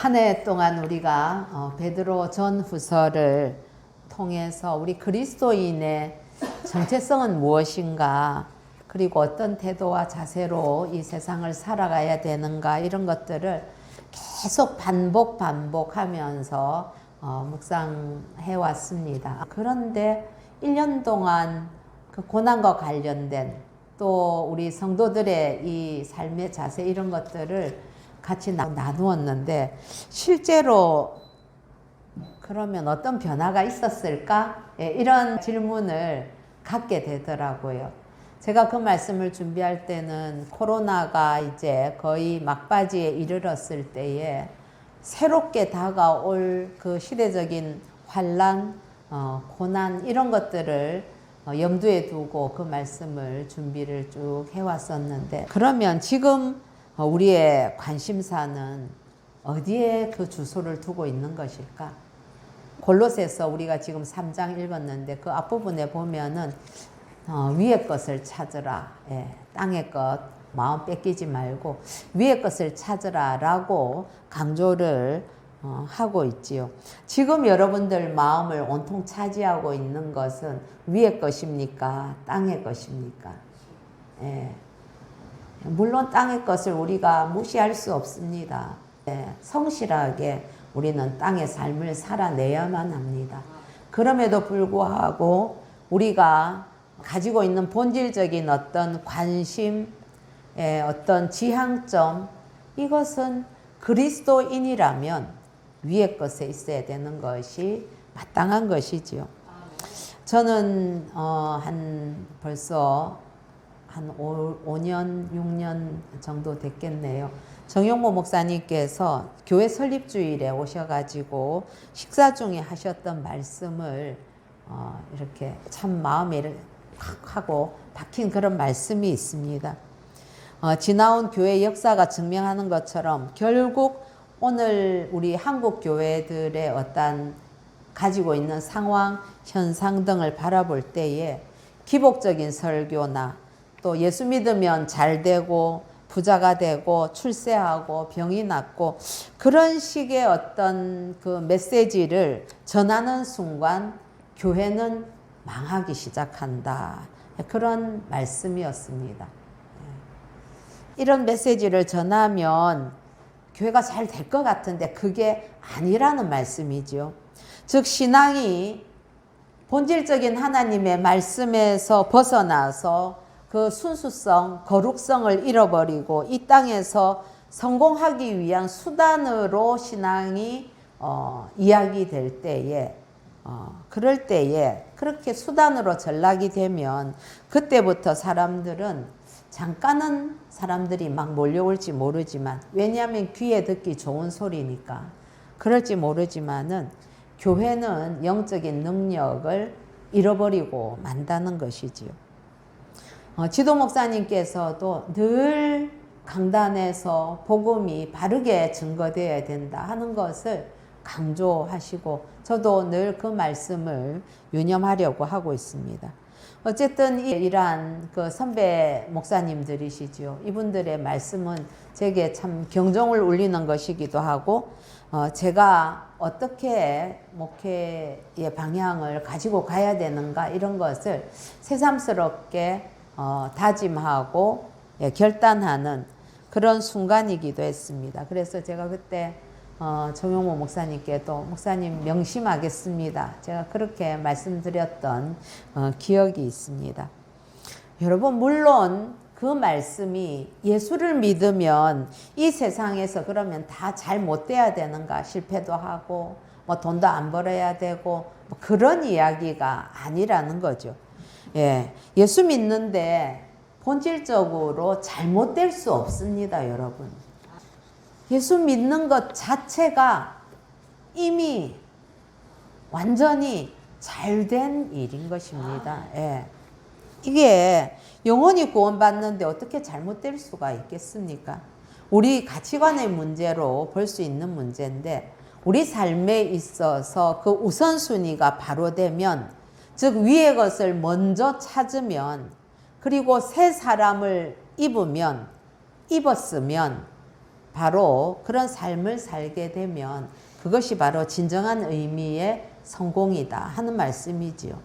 한 해 동안 우리가 베드로 전후서를 통해서 우리 그리스도인의 정체성은 무엇인가, 그리고 어떤 태도와 자세로 이 세상을 살아가야 되는가, 이런 것들을 계속 반복하면서 묵상해 왔습니다. 그런데 1년 동안 그 고난과 관련된 또 우리 성도들의 이 삶의 자세, 이런 것들을 같이 나누었는데, 실제로 그러면 어떤 변화가 있었을까? 이런 질문을 갖게 되더라고요. 제가 그 말씀을 준비할 때는 코로나가 이제 거의 막바지에 이르렀을 때에 새롭게 다가올 그 시대적인 환란, 고난, 이런 것들을 염두에 두고 그 말씀을 준비를 쭉 해왔었는데, 그러면 지금 우리의 관심사는 어디에 그 주소를 두고 있는 것일까? 골로새서 우리가 지금 3장 읽었는데 그 앞부분에 보면은 위의 것을 찾으라, 땅의 것 마음 뺏기지 말고 위의 것을 찾으라 라고 강조를 하고 있지요. 지금 여러분들 마음을 온통 차지하고 있는 것은 위의 것입니까? 땅의 것입니까? 물론 땅의 것을 우리가 무시할 수 없습니다. 성실하게 우리는 땅의 삶을 살아내야만 합니다. 그럼에도 불구하고 우리가 가지고 있는 본질적인 어떤 관심, 어떤 지향점, 이것은 그리스도인이라면 위의 것에 있어야 되는 것이 마땅한 것이지요. 저는 벌써 한 5년, 6년 정도 됐겠네요. 정용모 목사님께서 교회 설립주일에 오셔가지고 식사 중에 하셨던 말씀을 이렇게 참 마음에 확 하고 박힌 그런 말씀이 있습니다. 지나온 교회 역사가 증명하는 것처럼 결국 오늘 우리 한국 교회들의 어떤 가지고 있는 상황, 현상 등을 바라볼 때에 기복적인 설교나 또 예수 믿으면 잘 되고 부자가 되고 출세하고 병이 낫고 그런 식의 어떤 그 메시지를 전하는 순간 교회는 망하기 시작한다. 그런 말씀이었습니다. 이런 메시지를 전하면 교회가 잘 될 것 같은데 그게 아니라는 말씀이죠. 즉 신앙이 본질적인 하나님의 말씀에서 벗어나서 그 순수성, 거룩성을 잃어버리고 이 땅에서 성공하기 위한 수단으로 신앙이 이야기될 때에 그럴 때에 그렇게 수단으로 전락이 되면 그때부터 사람들은 잠깐은 사람들이 막 몰려올지 모르지만, 왜냐하면 귀에 듣기 좋은 소리니까 그럴지 모르지만은 교회는 영적인 능력을 잃어버리고 만다는 것이지요. 지도 목사님께서도 늘 강단에서 복음이 바르게 증거되어야 된다 하는 것을 강조하시고 저도 늘 그 말씀을 유념하려고 하고 있습니다. 어쨌든 이러한 그 선배 목사님들이시죠. 이분들의 말씀은 제게 참 경종을 울리는 것이기도 하고 제가 어떻게 목회의 방향을 가지고 가야 되는가, 이런 것을 새삼스럽게 다짐하고 결단하는 그런 순간이기도 했습니다. 그래서 제가 그때 정용모 목사님께도 목사님 명심하겠습니다, 제가 그렇게 말씀드렸던 기억이 있습니다. 여러분, 물론 그 말씀이 예수를 믿으면 이 세상에서 그러면 다 잘 못 돼야 되는가, 실패도 하고 뭐 돈도 안 벌어야 되고 뭐 그런 이야기가 아니라는 거죠. 예수 믿는데 본질적으로 잘못될 수 없습니다, 여러분. 예수 믿는 것 자체가 이미 완전히 잘된 일인 것입니다. 이게 영원히 구원받는데 어떻게 잘못될 수가 있겠습니까? 우리 가치관의 문제로 볼 수 있는 문제인데, 우리 삶에 있어서 그 우선순위가 바로 되면, 즉 위의 것을 먼저 찾으면, 그리고 새 사람을 입었으면 바로 그런 삶을 살게 되면 그것이 바로 진정한 의미의 성공이다 하는 말씀이지요.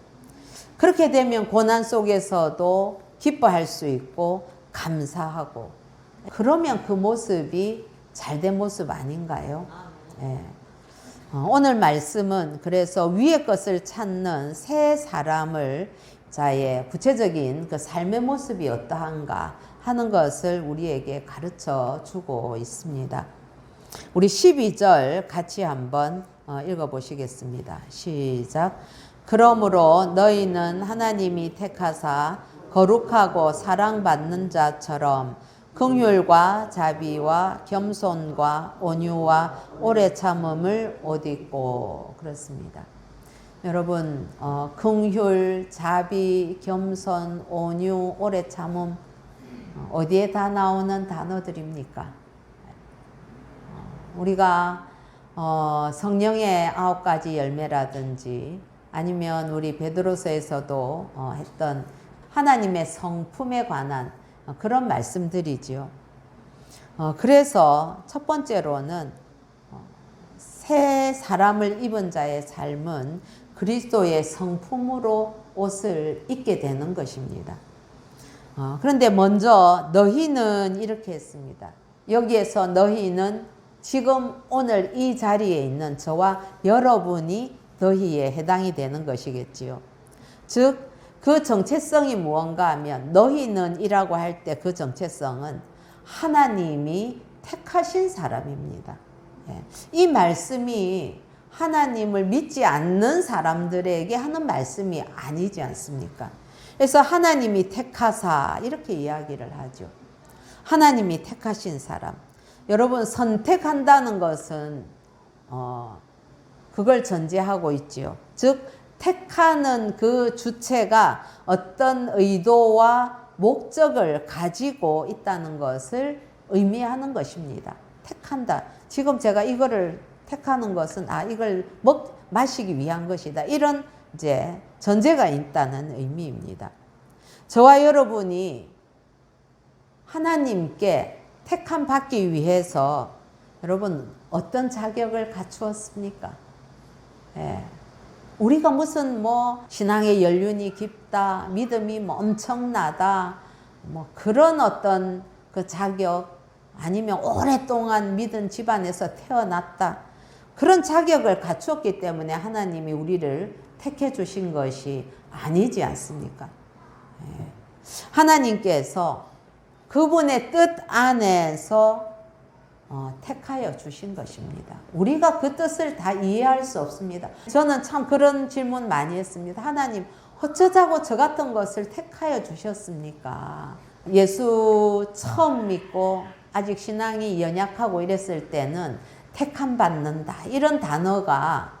그렇게 되면 고난 속에서도 기뻐할 수 있고 감사하고, 그러면 그 모습이 잘된 모습 아닌가요? 예. 오늘 말씀은 그래서 위의 것을 찾는 새 사람을 자의 구체적인 그 삶의 모습이 어떠한가 하는 것을 우리에게 가르쳐 주고 있습니다. 우리 12절 같이 한번 읽어보시겠습니다. 시작. 그러므로 너희는 하나님이 택하사 거룩하고 사랑받는 자처럼 긍휼과 자비와 겸손과 온유와 오래 참음을 옷 입고. 그렇습니다. 여러분, 긍휼, 자비, 겸손, 온유, 오래 참음, 어디에 다 나오는 단어들입니까? 우리가 성령의 9가지 열매라든지 아니면 우리 베드로서에서도 했던 하나님의 성품에 관한 그런 말씀들이지요. 그래서 첫 번째로는 새 사람을 입은 자의 삶은 그리스도의 성품으로 옷을 입게 되는 것입니다. 그런데 먼저 너희는 이렇게 했습니다. 여기에서 너희는 지금 오늘 이 자리에 있는 저와 여러분이 너희에 해당이 되는 것이겠지요. 즉 그 정체성이 무언가 하면 너희는 이라고 할 때 그 정체성은 하나님이 택하신 사람입니다. 이 말씀이 하나님을 믿지 않는 사람들에게 하는 말씀이 아니지 않습니까? 그래서 하나님이 택하사 이렇게 이야기를 하죠. 하나님이 택하신 사람. 여러분, 선택한다는 것은 그걸 전제하고 있지요. 즉 택하는 그 주체가 어떤 의도와 목적을 가지고 있다는 것을 의미하는 것입니다. 택한다. 지금 제가 이거를 택하는 것은 이걸 마시기 위한 것이다. 이런 이제 전제가 있다는 의미입니다. 저와 여러분이 하나님께 택함 받기 위해서 여러분 어떤 자격을 갖추었습니까? 우리가 무슨 신앙의 연륜이 깊다, 믿음이 엄청나다, 그런 어떤 그 자격, 아니면 오랫동안 믿은 집안에서 태어났다, 그런 자격을 갖추었기 때문에 하나님이 우리를 택해 주신 것이 아니지 않습니까? 하나님께서 그분의 뜻 안에서 택하여 주신 것입니다. 우리가 그 뜻을 다 이해할 수 없습니다. 저는 참 그런 질문 많이 했습니다. 하나님, 어쩌자고 저 같은 것을 택하여 주셨습니까? 예수 처음 믿고 아직 신앙이 연약하고 이랬을 때는 택함 받는다 이런 단어가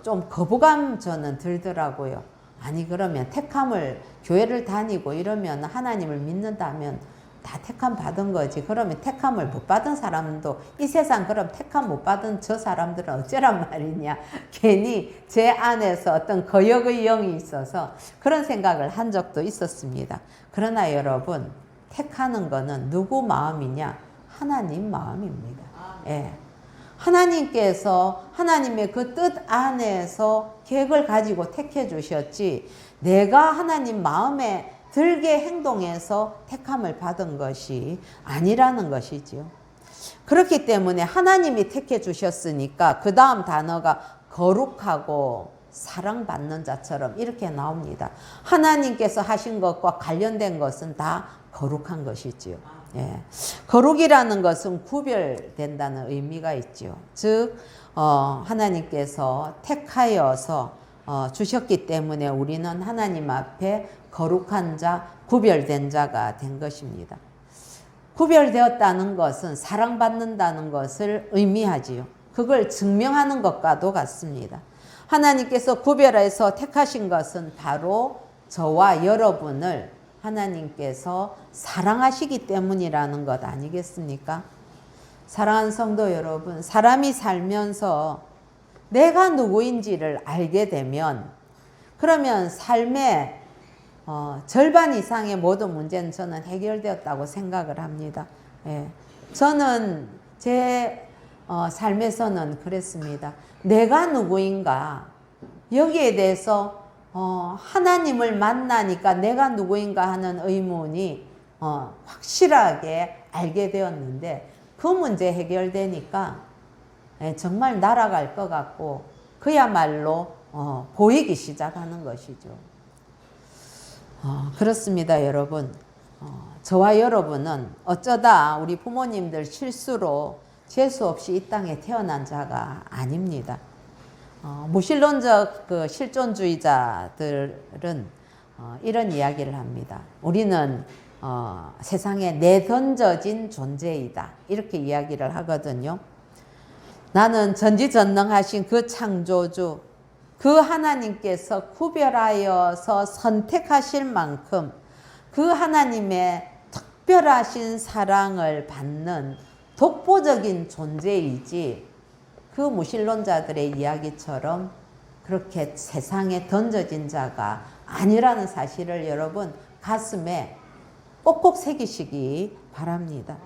좀 거부감 저는 들더라고요. 아니 그러면 택함을 교회를 다니고 이러면 하나님을 믿는다면 다 택함 받은 거지. 그러면 택함을 못 받은 사람도 이 세상 그럼 택함 못 받은 저 사람들은 어쩌란 말이냐. 괜히 제 안에서 어떤 거역의 영이 있어서 그런 생각을 한 적도 있었습니다. 그러나 여러분, 택하는 거는 누구 마음이냐? 하나님 마음입니다. 하나님께서 하나님의 그 뜻 안에서 계획을 가지고 택해 주셨지, 내가 하나님 마음에 들게 행동해서 택함을 받은 것이 아니라는 것이지요. 그렇기 때문에 하나님이 택해 주셨으니까 그 다음 단어가 거룩하고 사랑받는 자처럼 이렇게 나옵니다. 하나님께서 하신 것과 관련된 것은 다 거룩한 것이지요. 거룩이라는 것은 구별된다는 의미가 있지요. 즉 하나님께서 택하여서 주셨기 때문에 우리는 하나님 앞에 거룩한 자, 구별된 자가 된 것입니다. 구별되었다는 것은 사랑받는다는 것을 의미하지요. 그걸 증명하는 것과도 같습니다. 하나님께서 구별해서 택하신 것은 바로 저와 여러분을 하나님께서 사랑하시기 때문이라는 것 아니겠습니까? 사랑하는 성도 여러분, 사람이 살면서 내가 누구인지를 알게 되면 그러면 삶의 절반 이상의 모든 문제는 저는 해결되었다고 생각을 합니다. 저는 제 삶에서는 그랬습니다. 내가 누구인가? 여기에 대해서 하나님을 만나니까 내가 누구인가 하는 의문이 확실하게 알게 되었는데 그 문제 해결되니까 정말 날아갈 것 같고 그야말로 보이기 시작하는 것이죠. 그렇습니다, 여러분. 저와 여러분은 어쩌다 우리 부모님들 실수로 재수 없이 이 땅에 태어난 자가 아닙니다. 무신론적 그 실존주의자들은 이런 이야기를 합니다. 우리는 세상에 내던져진 존재이다. 이렇게 이야기를 하거든요. 나는 전지전능하신 그 창조주, 그 하나님께서 구별하여서 선택하실 만큼 그 하나님의 특별하신 사랑을 받는 독보적인 존재이지 그 무신론자들의 이야기처럼 그렇게 세상에 던져진 자가 아니라는 사실을 여러분 가슴에 꼭꼭 새기시기 바랍니다.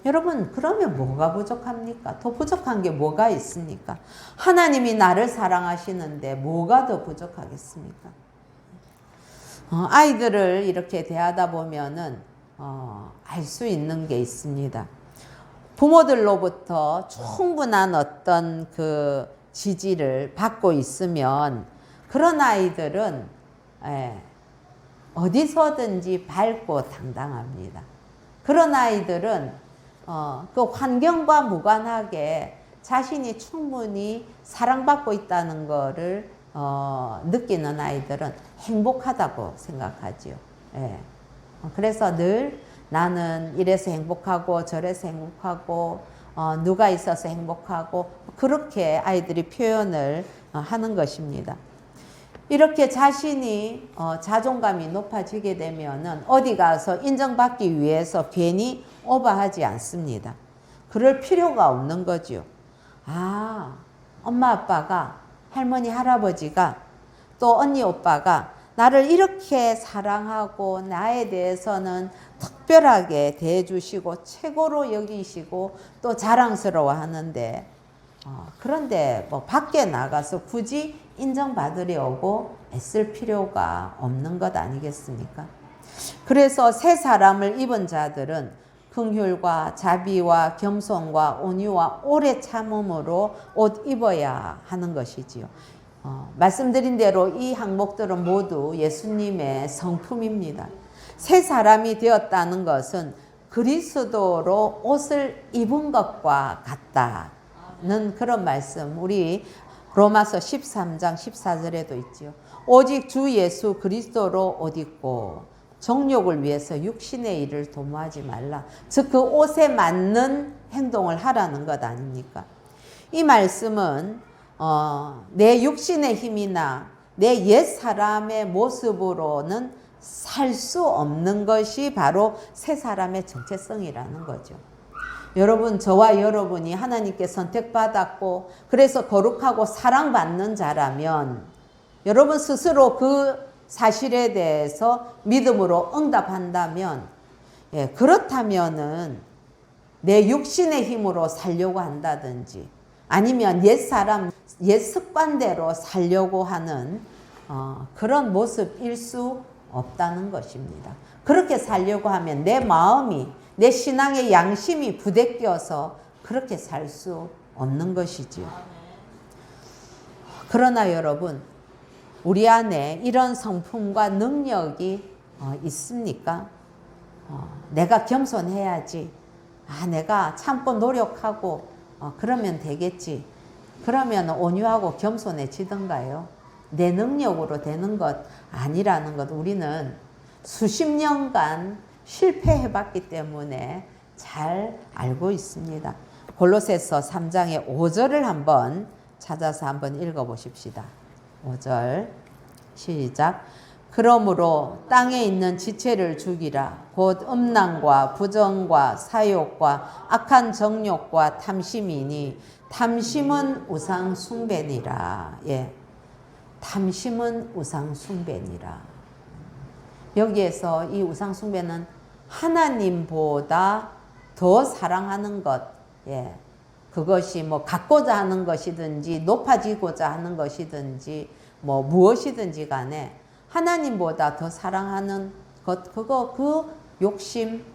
여러분, 그러면 뭐가 부족합니까? 더 부족한 게 뭐가 있습니까? 하나님이 나를 사랑하시는데 뭐가 더 부족하겠습니까? 아이들을 이렇게 대하다 보면은 알 수 있는 게 있습니다. 부모들로부터 충분한 어떤 그 지지를 받고 있으면 그런 아이들은 어디서든지 밝고 당당합니다. 그런 아이들은 그 환경과 무관하게 자신이 충분히 사랑받고 있다는 것을 느끼는 아이들은 행복하다고 생각하지요. 그래서 늘 나는 이래서 행복하고 저래서 행복하고 누가 있어서 행복하고 그렇게 아이들이 표현을 하는 것입니다. 이렇게 자신이 자존감이 높아지게 되면은 어디 가서 인정받기 위해서 괜히 오버하지 않습니다. 그럴 필요가 없는 거죠. 엄마 아빠가 할머니 할아버지가 또 언니 오빠가 나를 이렇게 사랑하고 나에 대해서는 특별하게 대해주시고 최고로 여기시고 또 자랑스러워 하는데 그런데 뭐 밖에 나가서 굳이 인정받으려고 애쓸 필요가 없는 것 아니겠습니까? 그래서 새 사람을 입은 자들은 긍휼과 자비와 겸손과 온유와 오래 참음으로 옷 입어야 하는 것이지요. 말씀드린 대로 이 항목들은 모두 예수님의 성품입니다. 새 사람이 되었다는 것은 그리스도로 옷을 입은 것과 같다는 그런 말씀 우리 로마서 13장 14절에도 있지요. 오직 주 예수 그리스도로 옷 입고 정욕을 위해서 육신의 일을 도모하지 말라. 즉 그 옷에 맞는 행동을 하라는 것 아닙니까? 이 말씀은 내 육신의 힘이나 내 옛사람의 모습으로는 살 수 없는 것이 바로 새 사람의 정체성이라는 거죠. 여러분, 저와 여러분이 하나님께 선택받았고 그래서 거룩하고 사랑받는 자라면 여러분 스스로 그 사실에 대해서 믿음으로 응답한다면 그렇다면은 내 육신의 힘으로 살려고 한다든지 아니면 옛사람, 옛 습관대로 살려고 하는 그런 모습일 수 없다는 것입니다. 그렇게 살려고 하면 내 마음이 내 신앙의 양심이 부대껴서 그렇게 살 수 없는 것이지요. 그러나 여러분, 우리 안에 이런 성품과 능력이 있습니까? 내가 겸손해야지. 내가 참고 노력하고 그러면 되겠지. 그러면 온유하고 겸손해지던가요? 내 능력으로 되는 것 아니라는 것 우리는 수십 년간 실패해봤기 때문에 잘 알고 있습니다. 골로새서 3장의 5절을 한번 찾아서 한번 읽어보십시다. 5절 시작. 그러므로 땅에 있는 지체를 죽이라. 곧 음란과 부정과 사욕과 악한 정욕과 탐심이니 탐심은 우상 숭배니라. 탐심은 우상 숭배니라. 여기에서 이 우상 숭배는 하나님보다 더 사랑하는 것, 예. 그것이 뭐 갖고자 하는 것이든지 높아지고자 하는 것이든지 뭐 무엇이든지 간에 하나님보다 더 사랑하는 것, 그 욕심,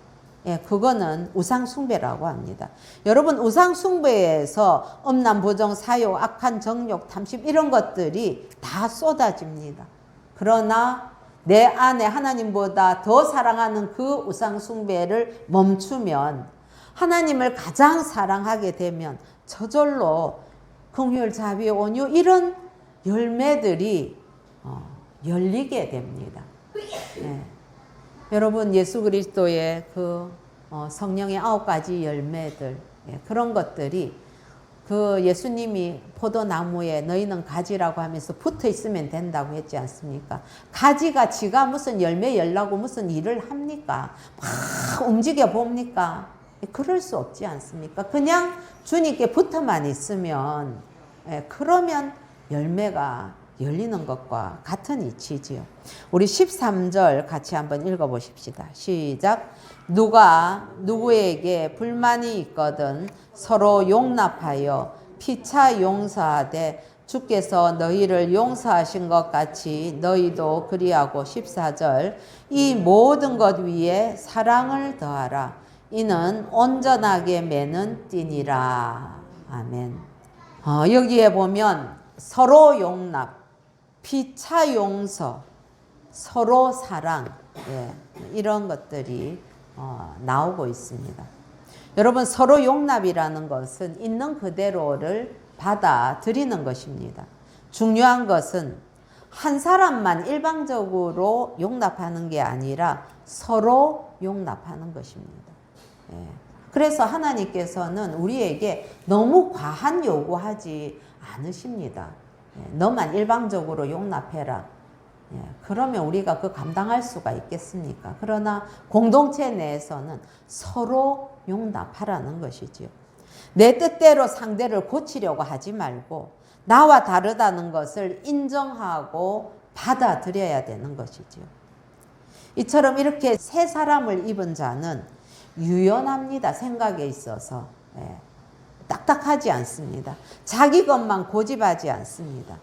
예, 그거는 우상숭배라고 합니다. 여러분, 우상숭배에서 엄난, 부정, 사욕, 악한 정욕, 탐심 이런 것들이 다 쏟아집니다. 그러나 내 안에 하나님보다 더 사랑하는 그 우상숭배를 멈추면, 하나님을 가장 사랑하게 되면 저절로 긍휼, 자비, 온유 이런 열매들이 열리게 됩니다. 예. 여러분, 예수 그리스도의 그 성령의 9가지 열매들, 예, 그런 것들이 그 예수님이 포도나무에 너희는 가지라고 하면서 붙어 있으면 된다고 했지 않습니까? 가지가 지가 무슨 열매 열라고 무슨 일을 합니까? 막 움직여 봅니까? 그럴 수 없지 않습니까? 그냥 주님께 붙어만 있으면, 예, 그러면 열매가 열리는 것과 같은 이치지요. 우리 13절 같이 한번 읽어보십시다. 시작. 누가 누구에게 불만이 있거든 서로 용납하여 피차 용서하되 주께서 너희를 용서하신 것 같이 너희도 그리하고. 14절. 이 모든 것 위에 사랑을 더하라. 이는 온전하게 매는 띠니라. 아멘. 여기에 보면 서로 용납, 피차 용서, 서로 사랑, 예, 이런 것들이 나오고 있습니다. 여러분, 서로 용납이라는 것은 있는 그대로를 받아들이는 것입니다. 중요한 것은 한 사람만 일방적으로 용납하는 게 아니라 서로 용납하는 것입니다. 예. 그래서 하나님께서는 우리에게 너무 과한 요구하지 않으십니다. 예. 너만 일방적으로 용납해라. 예. 그러면 우리가 그 감당할 수가 있겠습니까? 그러나 공동체 내에서는 서로 용납하라는 것이지요. 내 뜻대로 상대를 고치려고 하지 말고 나와 다르다는 것을 인정하고 받아들여야 되는 것이지요. 이처럼 이렇게 새 사람을 입은 자는 유연합니다. 생각에 있어서. 예. 딱딱하지 않습니다. 자기 것만 고집하지 않습니다.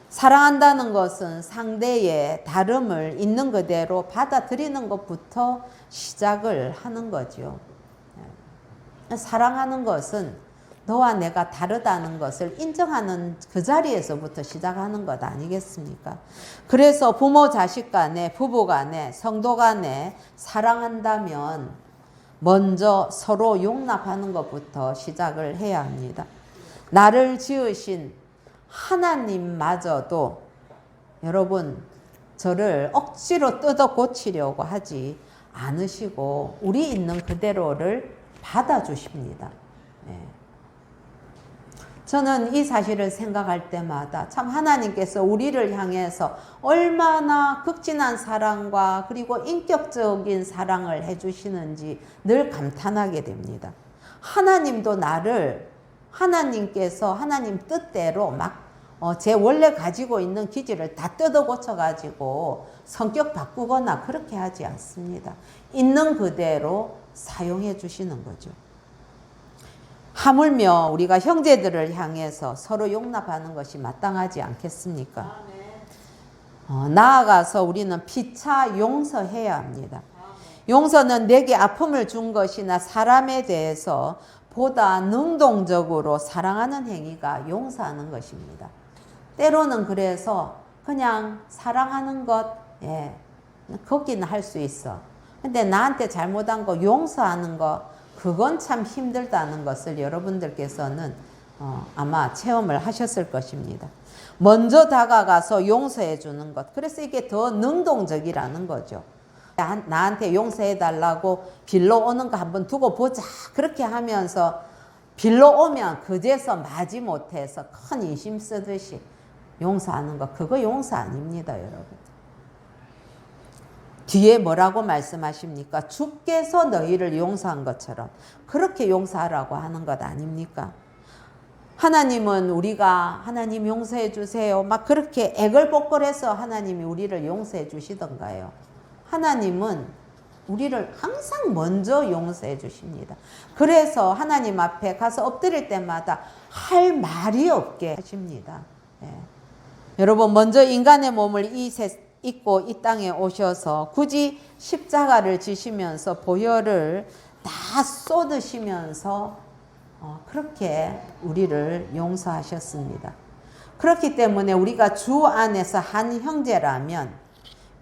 사랑한다는 것은 상대의 다름을 있는 그대로 받아들이는 것부터 시작을 하는 거죠. 사랑하는 것은 너와 내가 다르다는 것을 인정하는 그 자리에서부터 시작하는 것 아니겠습니까? 그래서 부모 자식 간에, 부부 간에, 성도 간에 사랑한다면 먼저 서로 용납하는 것부터 시작을 해야 합니다. 나를 지으신 하나님마저도 여러분 저를 억지로 뜯어 고치려고 하지 않으시고 우리 있는 그대로를 받아주십니다. 네. 저는 이 사실을 생각할 때마다 참 하나님께서 우리를 향해서 얼마나 극진한 사랑과 그리고 인격적인 사랑을 해주시는지 늘 감탄하게 됩니다. 하나님도 나를 하나님께서 하나님 뜻대로 막 제 원래 가지고 있는 기질을 다 뜯어 고쳐가지고 성격 바꾸거나 그렇게 하지 않습니다. 있는 그대로 사용해 주시는 거죠. 하물며 우리가 형제들을 향해서 서로 용납하는 것이 마땅하지 않겠습니까? 나아가서 우리는 피차 용서해야 합니다. 용서는 내게 아픔을 준 것이나 사람에 대해서 보다 능동적으로 사랑하는 행위가 용서하는 것입니다. 때로는 그래서 그냥 사랑하는 것, 예, 거기는 할 수 있어. 근데 나한테 잘못한 거 용서하는 거, 그건 참 힘들다는 것을 여러분들께서는 아마 체험을 하셨을 것입니다. 먼저 다가가서 용서해 주는 것. 그래서 이게 더 능동적이라는 거죠. 나한테 용서해 달라고 빌러 오는 거 한번 두고 보자. 그렇게 하면서 빌러 오면 그제서 마지 못해서 큰 인심 쓰듯이 용서하는 거. 그거 용서 아닙니다, 여러분. 뒤에 뭐라고 말씀하십니까? 주께서 너희를 용서한 것처럼 그렇게 용서하라고 하는 것 아닙니까? 하나님은 우리가 하나님 용서해 주세요 막 그렇게 애걸복걸해서 하나님이 우리를 용서해 주시던가요? 하나님은 우리를 항상 먼저 용서해 주십니다. 그래서 하나님 앞에 가서 엎드릴 때마다 할 말이 없게 하십니다. 예. 여러분, 먼저 인간의 몸을 입고 이 땅에 오셔서 굳이 십자가를 지시면서 보혈을 다 쏟으시면서 그렇게 우리를 용서하셨습니다. 그렇기 때문에 우리가 주 안에서 한 형제라면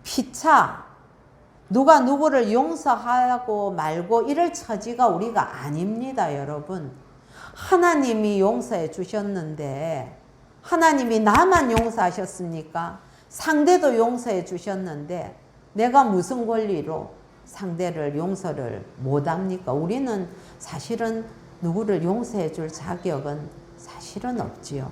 피차 누가 누구를 용서하고 말고 이럴 처지가 우리가 아닙니다, 여러분. 하나님이 용서해 주셨는데, 하나님이 나만 용서하셨습니까? 상대도 용서해 주셨는데 내가 무슨 권리로 상대를 용서를 못합니까? 우리는 사실은 누구를 용서해 줄 자격은 사실은 없지요.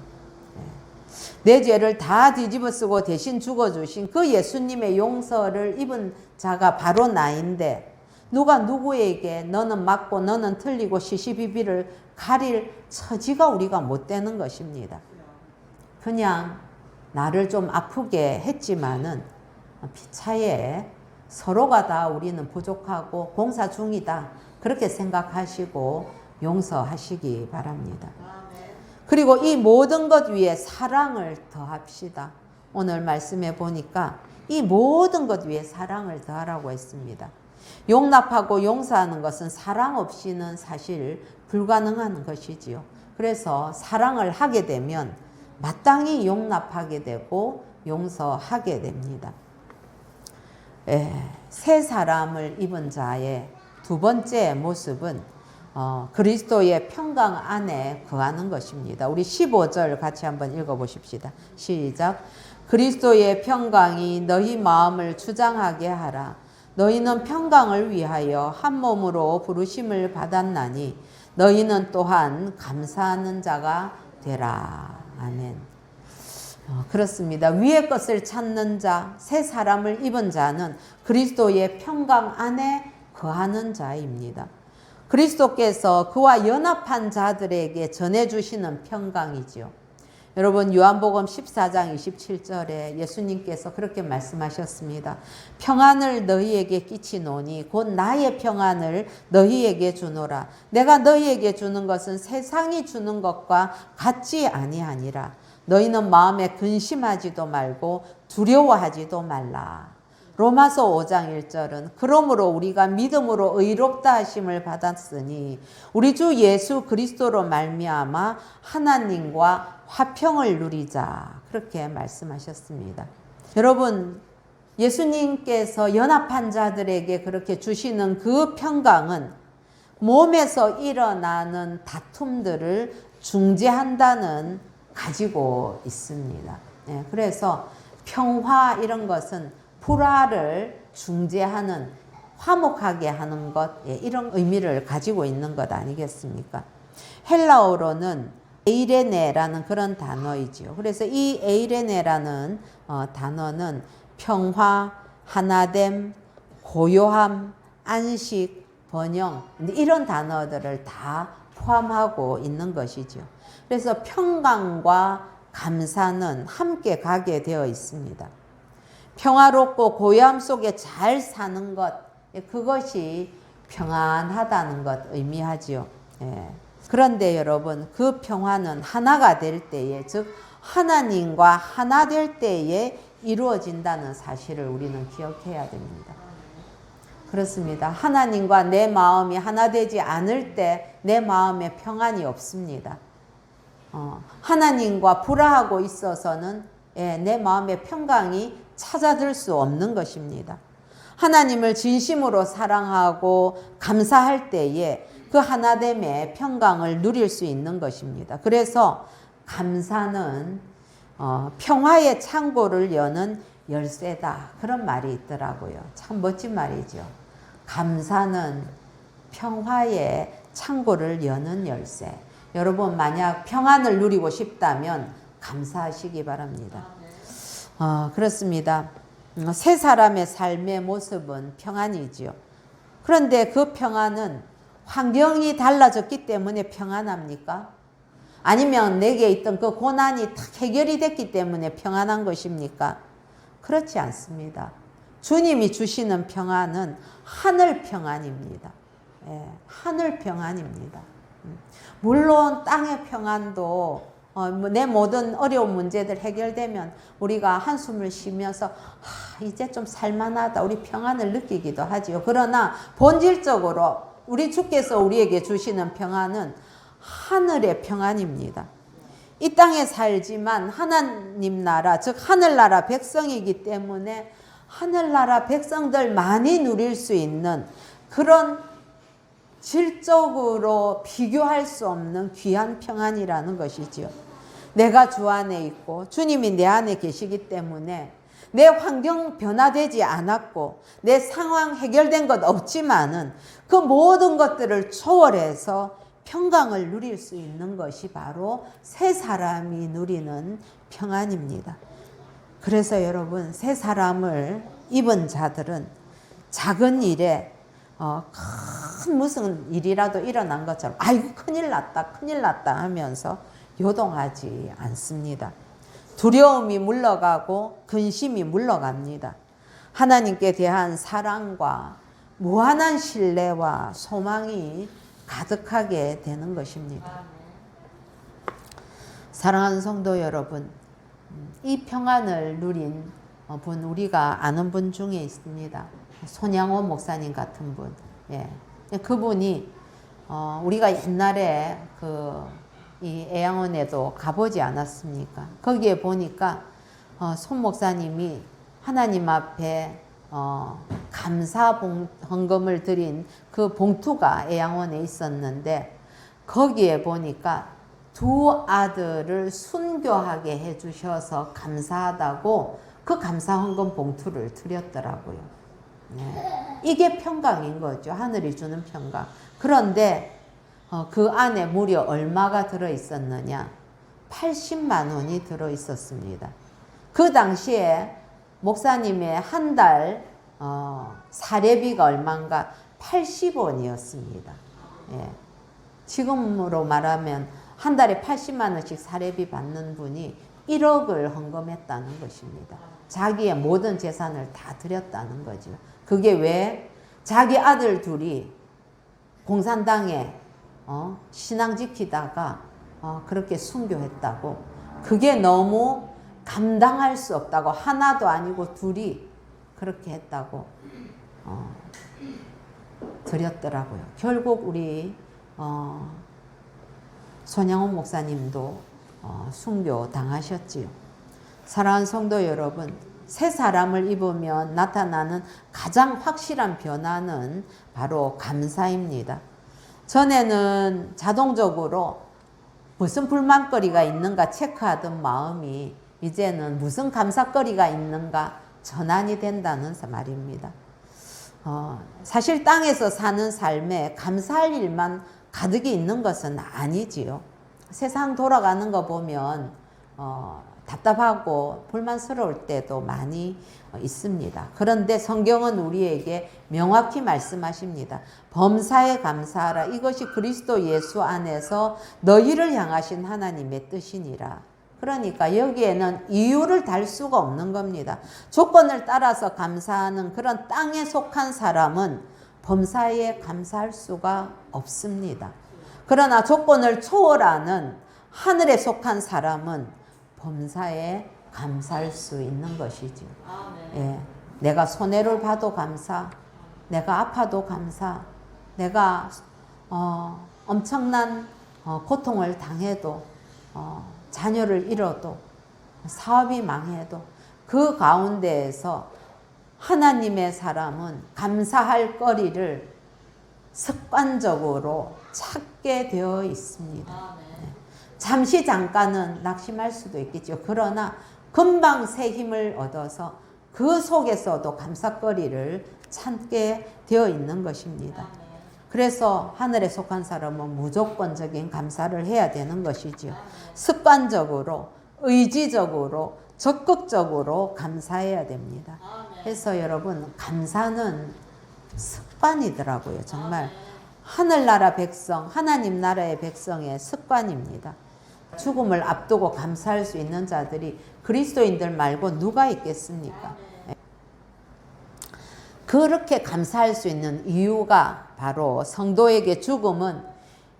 내 죄를 다 뒤집어 쓰고 대신 죽어주신 그 예수님의 용서를 입은 자가 바로 나인데, 누가 누구에게 너는 맞고 너는 틀리고 시시비비를 가릴 처지가 우리가 못 되는 것입니다. 그냥 나를 좀 아프게 했지만은 피차에 서로가 다 우리는 부족하고 공사 중이다, 그렇게 생각하시고 용서하시기 바랍니다. 그리고 이 모든 것 위에 사랑을 더합시다. 오늘 말씀해 보니까 이 모든 것 위에 사랑을 더하라고 했습니다. 용납하고 용서하는 것은 사랑 없이는 사실 불가능한 것이지요. 그래서 사랑을 하게 되면 마땅히 용납하게 되고 용서하게 됩니다. 새 사람을 입은 자의 두 번째 모습은 그리스도의 평강 안에 거하는 것입니다. 우리 15절 같이 한번 읽어보십시다. 시작. 그리스도의 평강이 너희 마음을 주장하게 하라. 너희는 평강을 위하여 한 몸으로 부르심을 받았나니 너희는 또한 감사하는 자가 되라. 아멘. 그렇습니다. 위의 것을 찾는 자, 새 사람을 입은 자는 그리스도의 평강 안에 거하는 자입니다. 그리스도께서 그와 연합한 자들에게 전해주시는 평강이지요. 여러분, 요한복음 14장 27절에 예수님께서 그렇게 말씀하셨습니다. 평안을 너희에게 끼치노니 곧 나의 평안을 너희에게 주노라. 내가 너희에게 주는 것은 세상이 주는 것과 같지 아니하니라. 너희는 마음에 근심하지도 말고 두려워하지도 말라. 로마서 5장 1절은 그러므로 우리가 믿음으로 의롭다 하심을 받았으니 우리 주 예수 그리스도로 말미암아 하나님과 화평을 누리자, 그렇게 말씀하셨습니다. 여러분, 예수님께서 연합한 자들에게 그렇게 주시는 그 평강은 몸에서 일어나는 다툼들을 중재한다는 가지고 있습니다. 그래서 평화 이런 것은 불화를 중재하는, 화목하게 하는 것, 이런 의미를 가지고 있는 것 아니겠습니까? 헬라어로는 에이레네라는 그런 단어이지요. 그래서 이 에이레네라는 단어는 평화, 하나됨, 고요함, 안식, 번영, 이런 단어들을 다 포함하고 있는 것이죠. 그래서 평강과 감사는 함께 가게 되어 있습니다. 평화롭고 고요함 속에 잘 사는 것, 그것이 평안하다는 것 의미하지요. 그런데 여러분, 그 평화는 하나가 될 때에, 즉 하나님과 하나 될 때에 이루어진다는 사실을 우리는 기억해야 됩니다. 그렇습니다. 하나님과 내 마음이 하나 되지 않을 때 내 마음에 평안이 없습니다. 하나님과 불화하고 있어서는 내 마음의 평강이 찾아들 수 없는 것입니다. 하나님을 진심으로 사랑하고 감사할 때에 그 하나됨의 평강을 누릴 수 있는 것입니다. 그래서 감사는 평화의 창고를 여는 열쇠다, 그런 말이 있더라고요. 참 멋진 말이죠. 감사는 평화의 창고를 여는 열쇠. 여러분, 만약 평안을 누리고 싶다면 감사하시기 바랍니다. 그렇습니다. 새 사람의 삶의 모습은 평안이지요. 그런데 그 평안은 환경이 달라졌기 때문에 평안합니까? 아니면 내게 있던 그 고난이 딱 해결이 됐기 때문에 평안한 것입니까? 그렇지 않습니다. 주님이 주시는 평안은 하늘 평안입니다. 예, 하늘 평안입니다. 물론 땅의 평안도 내 모든 어려운 문제들 해결되면 우리가 한숨을 쉬면서 이제 좀 살만하다, 우리 평안을 느끼기도 하지요. 그러나 본질적으로 우리 주께서 우리에게 주시는 평안은 하늘의 평안입니다. 이 땅에 살지만 하나님 나라, 즉 하늘나라 백성이기 때문에 하늘나라 백성들 많이 누릴 수 있는 그런 질적으로 비교할 수 없는 귀한 평안이라는 것이지요. 내가 주 안에 있고 주님이 내 안에 계시기 때문에 내 환경 변화되지 않았고 내 상황 해결된 것 없지만은 그 모든 것들을 초월해서 평강을 누릴 수 있는 것이 바로 새 사람이 누리는 평안입니다. 그래서 여러분, 새 사람을 입은 자들은 작은 일에 큰 무슨 일이라도 일어난 것처럼 아이고 큰일 났다 하면서 요동하지 않습니다. 두려움이 물러가고 근심이 물러갑니다. 하나님께 대한 사랑과 무한한 신뢰와 소망이 가득하게 되는 것입니다. 사랑하는 성도 여러분, 이 평안을 누린 분, 우리가 아는 분 중에 있습니다. 손양호 목사님 같은 분. 예. 그분이 우리가 옛날에 이 애양원에도 가보지 않았습니까? 거기에 보니까 손 목사님이 하나님 앞에 감사 헌금을 드린 그 봉투가 애양원에 있었는데 거기에 보니까 두 아들을 순교하게 해주셔서 감사하다고 그 감사 헌금 봉투를 드렸더라고요. 네. 이게 평강인 거죠. 하늘이 주는 평강. 그런데 그 안에 무려 얼마가 들어있었느냐? 80만 원이 들어있었습니다. 그 당시에 목사님의 한 달 사례비가 얼마인가? 80원이었습니다. 예. 지금으로 말하면 한 달에 80만 원씩 사례비 받는 분이 1억을 헌금했다는 것입니다. 자기의 모든 재산을 다 드렸다는 거죠. 그게 왜? 자기 아들 둘이 공산당에 신앙 지키다가 그렇게 순교했다고. 그게 너무 감당할 수 없다고. 하나도 아니고 둘이 그렇게 했다고 드렸더라고요. 결국 우리 손양원 목사님도 순교 당하셨지요. 사랑하는 성도 여러분, 새 사람을 입으면 나타나는 가장 확실한 변화는 바로 감사입니다. 전에는 자동적으로 무슨 불만거리가 있는가 체크하던 마음이 이제는 무슨 감사거리가 있는가 전환이 된다는 말입니다. 사실 땅에서 사는 삶에 감사할 일만 가득히 있는 것은 아니지요. 세상 돌아가는 거 보면 답답하고 불만스러울 때도 많이 있습니다. 그런데 성경은 우리에게 명확히 말씀하십니다. 범사에 감사하라. 이것이 그리스도 예수 안에서 너희를 향하신 하나님의 뜻이니라. 그러니까 여기에는 이유를 달 수가 없는 겁니다. 조건을 따라서 감사하는 그런 땅에 속한 사람은 범사에 감사할 수가 없습니다. 그러나 조건을 초월하는 하늘에 속한 사람은 범사에 감사할 수 있는 것이죠. 예, 내가 손해를 봐도 감사, 내가 아파도 감사, 내가 엄청난 고통을 당해도 자녀를 잃어도 사업이 망해도 그 가운데에서 하나님의 사람은 감사할 거리를 습관적으로 찾게 되어 있습니다. 잠시 잠깐은 낙심할 수도 있겠죠. 그러나 금방 새 힘을 얻어서 그 속에서도 감사거리를 찾게 되어 있는 것입니다. 그래서 하늘에 속한 사람은 무조건적인 감사를 해야 되는 것이지요. 습관적으로, 의지적으로, 적극적으로 감사해야 됩니다. 그래서 여러분, 감사는 습관이더라고요. 정말 하늘나라 백성, 하나님 나라의 백성의 습관입니다. 죽음을 앞두고 감사할 수 있는 자들이 그리스도인들 말고 누가 있겠습니까? 그렇게 감사할 수 있는 이유가 바로 성도에게 죽음은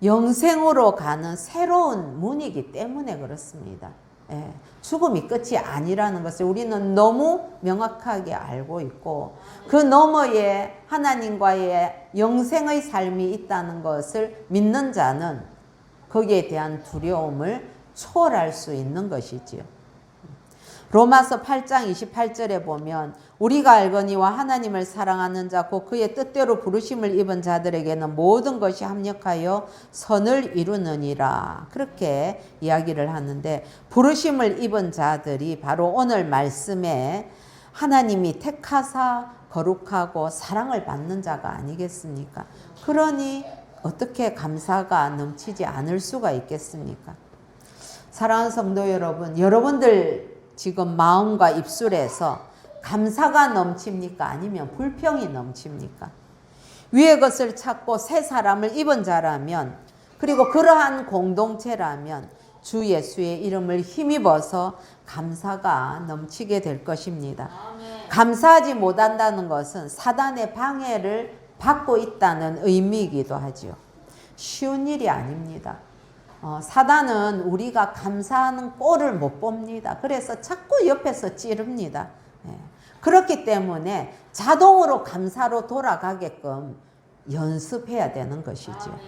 영생으로 가는 새로운 문이기 때문에 그렇습니다. 예, 죽음이 끝이 아니라는 것을 우리는 너무 명확하게 알고 있고 그 너머에 하나님과의 영생의 삶이 있다는 것을 믿는 자는 거기에 대한 두려움을 초월할 수 있는 것이지요. 로마서 8장 28절에 보면 우리가 알거니와 하나님을 사랑하는 자 곧 그의 뜻대로 부르심을 입은 자들에게는 모든 것이 합력하여 선을 이루느니라. 그렇게 이야기를 하는데 부르심을 입은 자들이 바로 오늘 말씀에 하나님이 택하사 거룩하고 사랑을 받는 자가 아니겠습니까? 그러니 어떻게 감사가 넘치지 않을 수가 있겠습니까? 사랑하는 성도 여러분, 여러분들 지금 마음과 입술에서 감사가 넘칩니까? 아니면 불평이 넘칩니까? 위의 것을 찾고 새 사람을 입은 자라면 그리고 그러한 공동체라면 주 예수의 이름을 힘입어서 감사가 넘치게 될 것입니다. 감사하지 못한다는 것은 사단의 방해를 받고 있다는 의미이기도 하죠. 쉬운 일이 아닙니다. 사단은 우리가 감사하는 꼴을 못 봅니다. 그래서 자꾸 옆에서 찌릅니다. 그렇기 때문에 자동으로 감사로 돌아가게끔 연습해야 되는 것이죠.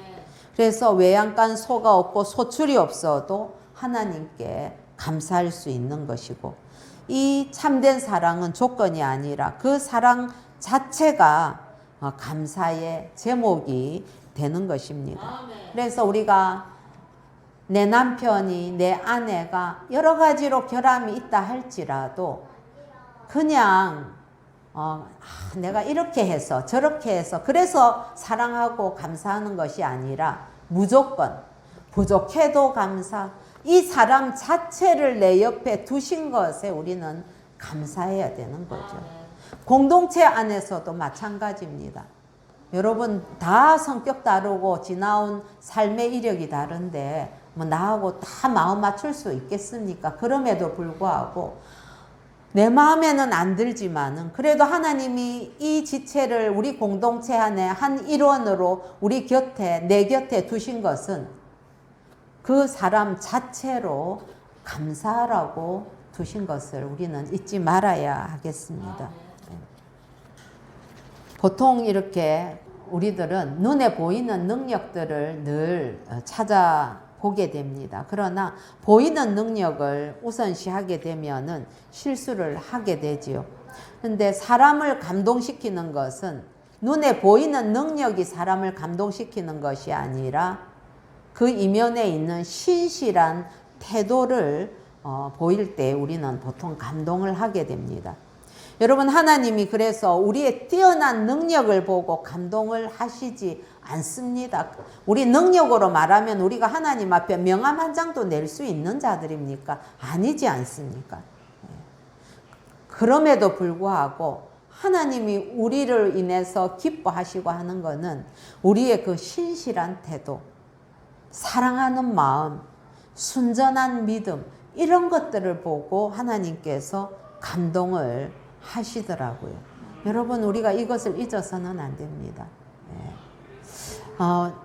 그래서 외양간 소가 없고 소출이 없어도 하나님께 감사할 수 있는 것이고 이 참된 사랑은 조건이 아니라 그 사랑 자체가 감사의 제목이 되는 것입니다. 그래서 우리가 내 남편이 내 아내가 여러 가지로 결함이 있다 할지라도 그냥 내가 이렇게 해서 저렇게 해서 그래서 사랑하고 감사하는 것이 아니라 무조건 부족해도 감사 이 사람 자체를 내 옆에 두신 것에 우리는 감사해야 되는 거죠. 공동체 안에서도 마찬가지입니다. 여러분 다 성격 다르고 지나온 삶의 이력이 다른데 뭐 나하고 다 마음 맞출 수 있겠습니까? 그럼에도 불구하고 내 마음에는 안 들지만은 그래도 하나님이 이 지체를 우리 공동체 안에 한 일원으로 우리 곁에 내 곁에 두신 것은 그 사람 자체로 감사하라고 두신 것을 우리는 잊지 말아야 하겠습니다. 보통 이렇게 우리들은 눈에 보이는 능력들을 늘 찾아보게 됩니다. 그러나 보이는 능력을 우선시하게 되면은 실수를 하게 되지요. 근데 사람을 감동시키는 것은 눈에 보이는 능력이 사람을 감동시키는 것이 아니라 그 이면에 있는 신실한 태도를 보일 때 우리는 보통 감동을 하게 됩니다. 여러분 하나님이 그래서 우리의 뛰어난 능력을 보고 감동을 하시지 않습니다. 우리 능력으로 말하면 우리가 하나님 앞에 명함 한 장도 낼 수 있는 자들입니까? 아니지 않습니까? 그럼에도 불구하고 하나님이 우리를 인해서 기뻐하시고 하는 것은 우리의 그 신실한 태도, 사랑하는 마음, 순전한 믿음 이런 것들을 보고 하나님께서 감동을 하시더라고요. 여러분 우리가 이것을 잊어서는 안 됩니다.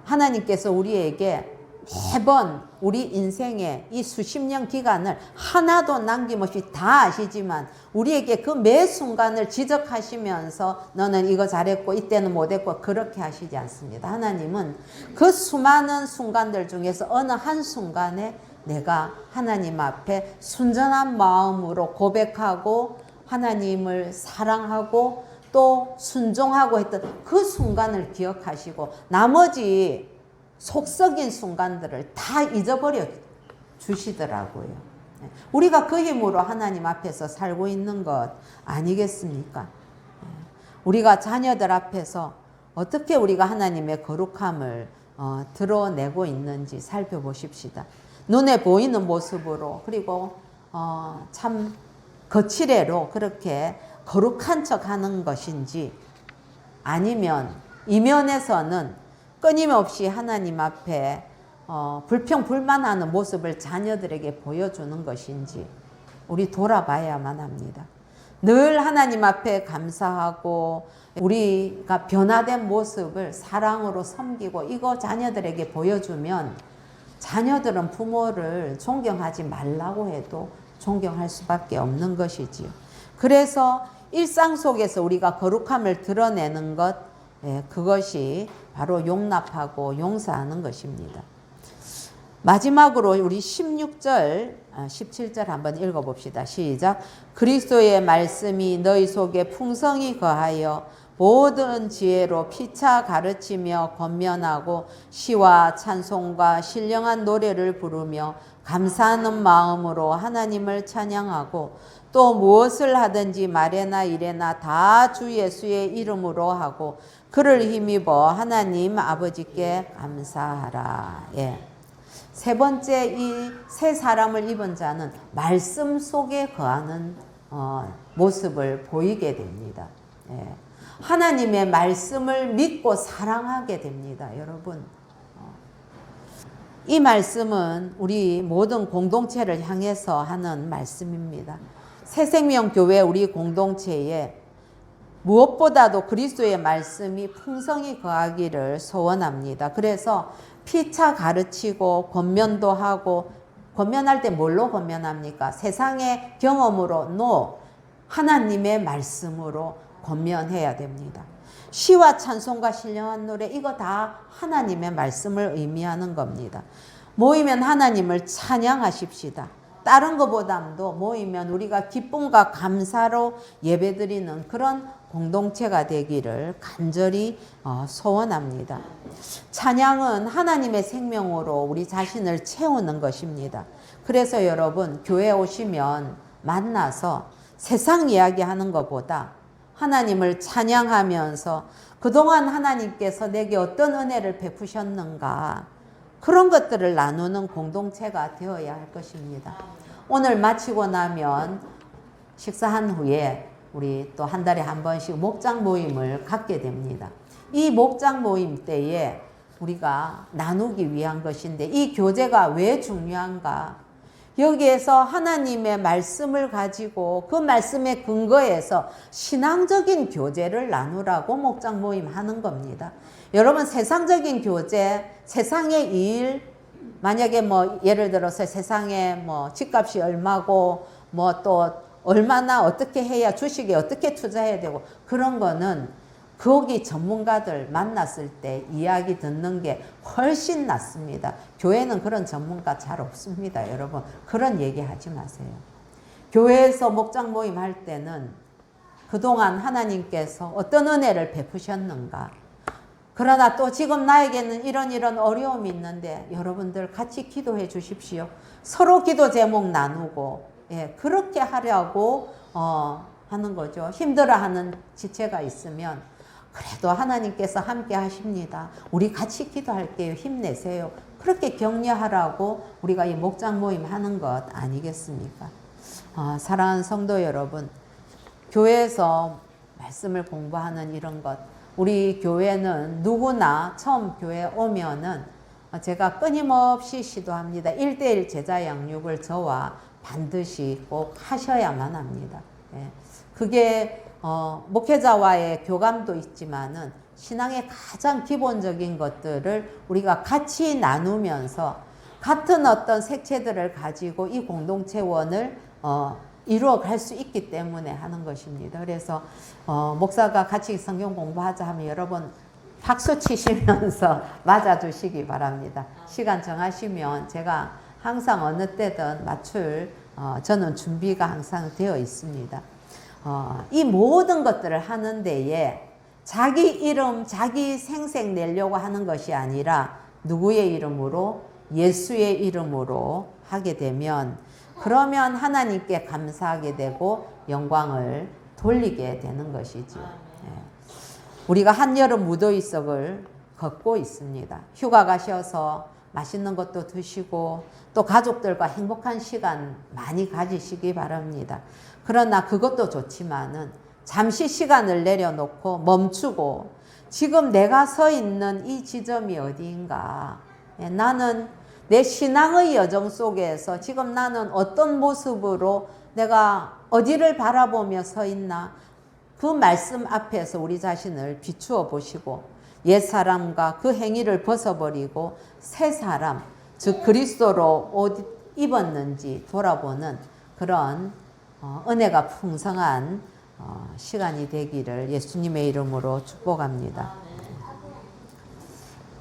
하나님께서 우리에게 매번 우리 인생의 이 수십 년 기간을 하나도 남김없이 다 아시지만 우리에게 그 매 순간을 지적하시면서 너는 이거 잘했고 이때는 못했고 그렇게 하시지 않습니다. 하나님은 그 수많은 순간들 중에서 어느 한 순간에 내가 하나님 앞에 순전한 마음으로 고백하고 하나님을 사랑하고 또 순종하고 했던 그 순간을 기억하시고 나머지 속썩인 순간들을 다 잊어버려 주시더라고요. 우리가 그 힘으로 하나님 앞에서 살고 있는 것 아니겠습니까? 우리가 자녀들 앞에서 어떻게 우리가 하나님의 거룩함을 드러내고 있는지 살펴보십시다. 눈에 보이는 모습으로 그리고 참 거칠애로 그렇게 거룩한 척 하는 것인지 아니면 이면에서는 끊임없이 하나님 앞에 불평불만하는 모습을 자녀들에게 보여주는 것인지 우리 돌아봐야만 합니다. 늘 하나님 앞에 감사하고 우리가 변화된 모습을 사랑으로 섬기고 이거 자녀들에게 보여주면 자녀들은 부모를 존경하지 말라고 해도 존경할 수밖에 없는 것이지요. 그래서 일상 속에서 우리가 거룩함을 드러내는 것, 그것이 바로 용납하고 용서하는 것입니다. 마지막으로 우리 16절, 17절 한번 읽어봅시다. 시작. 그리스도의 말씀이 너희 속에 풍성히 거하여 모든 지혜로 피차 가르치며 권면하고 시와 찬송과 신령한 노래를 부르며 감사하는 마음으로 하나님을 찬양하고 또 무엇을 하든지 말에나 일에나 다 주 예수의 이름으로 하고 그를 힘입어 하나님 아버지께 감사하라. 예. 세 번째, 이 새 사람을 입은 자는 말씀 속에 거하는 모습을 보이게 됩니다. 예. 하나님의 말씀을 믿고 사랑하게 됩니다. 여러분, 이 말씀은 우리 모든 공동체를 향해서 하는 말씀입니다. 새생명교회 우리 공동체에 무엇보다도 그리스도의 말씀이 풍성히 거하기를 소원합니다. 그래서 피차 가르치고 권면도 하고, 권면할 때 뭘로 권면합니까? 세상의 경험으로 하나님의 말씀으로 권면해야 됩니다. 시와 찬송과 신령한 노래, 이거 다 하나님의 말씀을 의미하는 겁니다. 모이면 하나님을 찬양하십시다. 다른 것보다도 모이면 우리가 기쁨과 감사로 예배드리는 그런 공동체가 되기를 간절히 소원합니다. 찬양은 하나님의 생명으로 우리 자신을 채우는 것입니다. 그래서 여러분, 교회 오시면 만나서 세상 이야기하는 것보다 하나님을 찬양하면서 그동안 하나님께서 내게 어떤 은혜를 베푸셨는가, 그런 것들을 나누는 공동체가 되어야 할 것입니다. 오늘 마치고 나면 식사한 후에 우리 또 한 달에 한 번씩 목장 모임을 갖게 됩니다. 이 목장 모임 때에 우리가 나누기 위한 것인데, 이 교제가 왜 중요한가? 여기에서 하나님의 말씀을 가지고 그 말씀에 근거해서 신앙적인 교제를 나누라고 목장 모임 하는 겁니다. 여러분, 세상적인 교제, 세상의 일, 만약에 예를 들어서 세상에 집값이 얼마고 또 얼마나 어떻게 해야 주식에 어떻게 투자해야 되고, 그런 거는 거기 전문가들 만났을 때 이야기 듣는 게 훨씬 낫습니다. 교회는 그런 전문가 잘 없습니다. 여러분, 그런 얘기 하지 마세요. 교회에서 목장 모임 할 때는 그동안 하나님께서 어떤 은혜를 베푸셨는가, 그러나 또 지금 나에게는 이런 어려움이 있는데 여러분들 같이 기도해 주십시오. 서로 기도 제목 나누고, 그렇게 하려고 하는 거죠. 힘들어하는 지체가 있으면 그래도 하나님께서 함께 하십니다. 우리 같이 기도할게요. 힘내세요. 그렇게 격려하라고 우리가 이 목장 모임 하는 것 아니겠습니까? 사랑하는 성도 여러분, 교회에서 말씀을 공부하는 이런 것, 우리 교회는 누구나 처음 교회 오면은 제가 끊임없이 시도합니다. 1:1 제자 양육을 저와 반드시 꼭 하셔야만 합니다. 그게 목회자와의 교감도 있지만은 신앙의 가장 기본적인 것들을 우리가 같이 나누면서 같은 어떤 색채들을 가지고 이 공동체원을 이루어갈 수 있기 때문에 하는 것입니다. 그래서 목사가 같이 성경 공부하자 하면 여러분 박수 치시면서 맞아주시기 바랍니다. 시간 정하시면 제가 항상 어느 때든 맞출 저는 준비가 항상 되어 있습니다. 이 모든 것들을 하는 데에 자기 이름, 자기 생색 내려고 하는 것이 아니라 누구의 이름으로? 예수의 이름으로 하게 되면, 그러면 하나님께 감사하게 되고 영광을 돌리게 되는 것이죠. 우리가 한여름 무더위석을 걷고 있습니다. 휴가 가셔서 맛있는 것도 드시고 또 가족들과 행복한 시간 많이 가지시기 바랍니다. 그러나 그것도 좋지만은 잠시 시간을 내려놓고 멈추고 지금 내가 서 있는 이 지점이 어디인가? 나는 내 신앙의 여정 속에서 지금 나는 어떤 모습으로 내가 어디를 바라보며 서 있나, 그 말씀 앞에서 우리 자신을 비추어 보시고 옛사람과 그 행위를 벗어버리고 새 사람, 즉 그리스도로 옷 입었는지 돌아보는 그런 은혜가 풍성한 시간이 되기를 예수님의 이름으로 축복합니다.